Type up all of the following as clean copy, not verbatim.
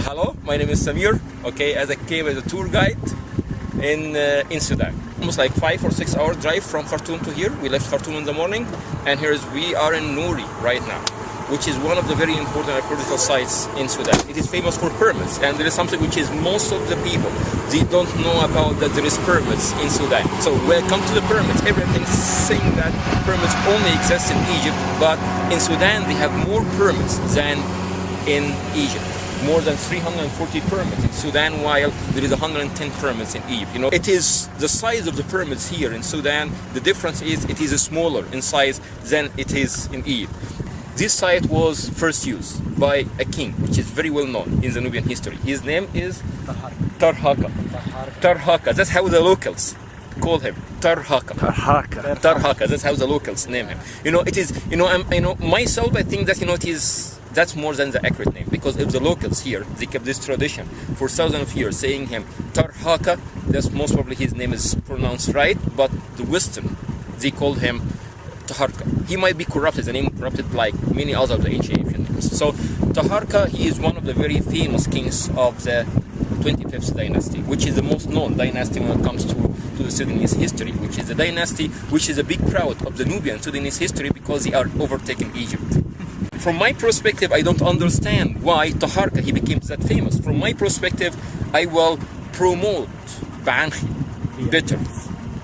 Hello, my name is Samir. Okay, as I came as a tour guide in Sudan. Almost like 5 or 6 hour drive from Khartoum to here. We left Khartoum in the morning, and we are in Nuri right now, which is one of the very important archaeological sites in Sudan. It is famous for pyramids, and there is something which is most of the people, they don't know about that there is pyramids in Sudan. So welcome to the pyramids. Everything's saying that pyramids only exist in Egypt, but in Sudan they have more pyramids than in Egypt. More than 340 pyramids in Sudan, while there is 110 pyramids in Egypt. You know, it is the size of the pyramids here in Sudan. The difference is it is smaller in size than it is in Egypt. This site was first used by a king, which is very well known in the Nubian history. His name is Tarhaka. Tarhaka. That's how the locals call him. Tarhaka. That's how the locals name him. You know, it is. You know, myself, I think that it is. That's more than the accurate name, because if the locals here, they kept this tradition for thousands of years, saying him Tarhaka. That's most probably his name is pronounced right, but the Western, they called him Taharka. He might be corrupted, the name corrupted like many other of the ancient Egyptian names. So Taharka, he is one of the very famous kings of the 25th dynasty, which is the most known dynasty when it comes to the Sudanese history, which is a dynasty which is a big proud of the Nubian Sudanese history because they are overtaking Egypt. From my perspective, I don't understand why Taharka, he became that famous. From my perspective, I will promote Ba'anchi better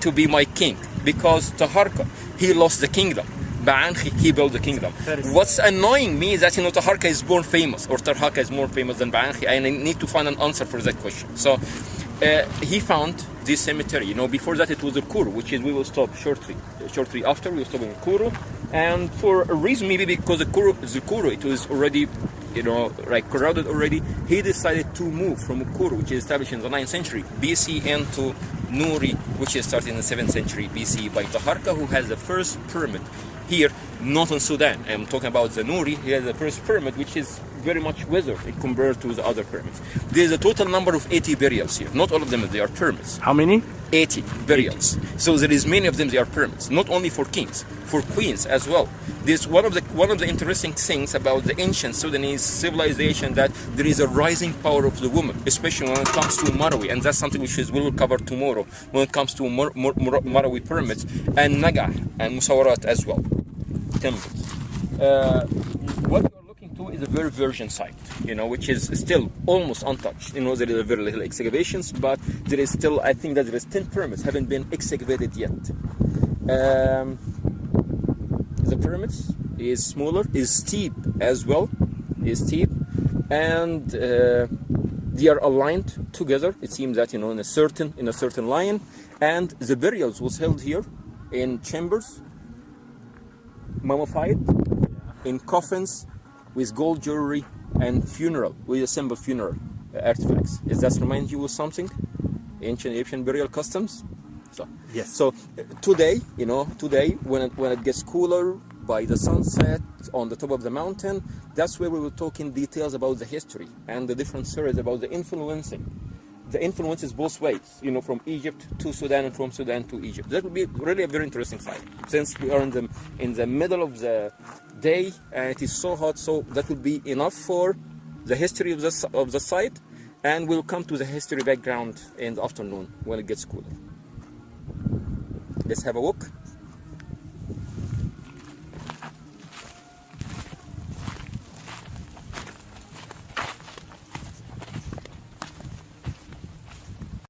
to be my king, because Taharka, he lost the kingdom. Ba'anchi, he built the kingdom. What's annoying me is that Taharka is more famous, or Tarhaka is more famous than Ba'anchi, and I need to find an answer for that question. So he found this cemetery. Before that it was a Kuru, which is we will stop shortly after. We will stop in Kuru, and for a reason, maybe because the Kuru it was already crowded already. He decided to move from Kuru, which is established in the 9th century BC, into Nuri, which is started in the 7th century BC by Taharka, who has the first pyramid here, not in Sudan. I'm talking about the Nuri. He has the first pyramid, which is very much weathered compared to the other pyramids. There's a total number of 80 burials here. Not all of them, they are pyramids. How many? 80 burials. So there is many of them, they are pyramids. Not only for kings, for queens as well. This one of the interesting things about the ancient Sudanese civilization, that there is a rising power of the woman, especially when it comes to Marawi, and that's something which we will cover tomorrow when it comes to Marawi pyramids and Naga and Musawarat as well. Temples. What you are looking to is a very virgin site, which is still almost untouched. There is a very little excavations, but there is still, I think that there is 10 pyramids haven't been excavated yet. The pyramids is smaller, is steep as well, and they are aligned together. It seems that in a certain line, and the burials was held here in chambers, mummified, in coffins, with gold jewelry, and with a simple funeral artifacts. Does that remind you of something? Ancient Egyptian burial customs? So, yes. So today, when it gets cooler by the sunset on the top of the mountain, that's where we will talk in details about the history and the different stories about the influences both ways, from Egypt to Sudan and from Sudan to Egypt. That will be really a very interesting site, since we are in the middle of the day and it is so hot. So that will be enough for the history of the site, and we'll come to the history background in the afternoon when it gets cooler. Let's have a walk.